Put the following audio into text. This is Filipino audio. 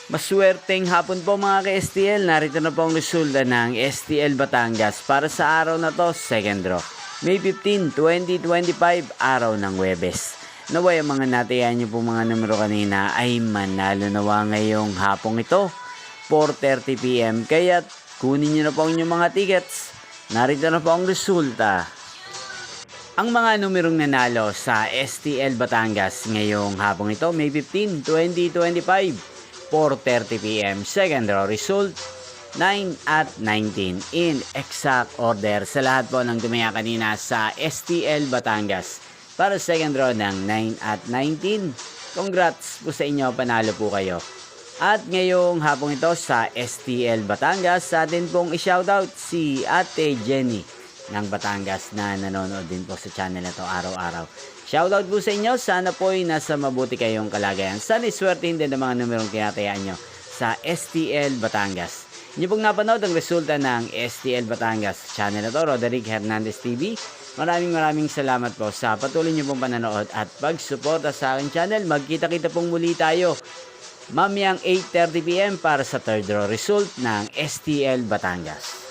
Maswerteng hapon po mga ka-STL. Narito na po ang resulta ng STL Batangas para sa araw na to, second draw. May 15, 2025, araw ng Huwebes. Naway ang mga natayan niyo po mga numero kanina ay manalo nawa ngayong hapong ito, 4:30 PM. Kaya kunin niyo na po ang inyong mga tickets. Narito na po ang resulta. Ang mga numerong nanalo sa STL Batangas ngayong hapong ito, May 15, 2025, 4:30 PM. Second draw result, 9 at 19 in exact order sa lahat po ng tumaya kanina sa STL Batangas. Para second draw ng 9 at 19, congrats po sa inyo, panalo po kayo. At ngayong hapong ito sa STL Batangas, sa atin pong i-shoutout si Ate Jenny ng Batangas na nanonood din po sa channel na to araw-araw. Shoutout po sa inyo. Sana po ay nasa mabuti kayong kalagayan. Sana iswertein din ang mga numerong tinatayaan nyo sa STL Batangas. Inyo pong napanood ang resulta ng STL Batangas channel na to, Roderick Hernandez TV. Maraming salamat po sa patuloy nyo pong pananood at pagsuporta sa aking channel. Magkita-kita pong muli tayo mamayang 8:30 PM para sa third draw result ng STL Batangas.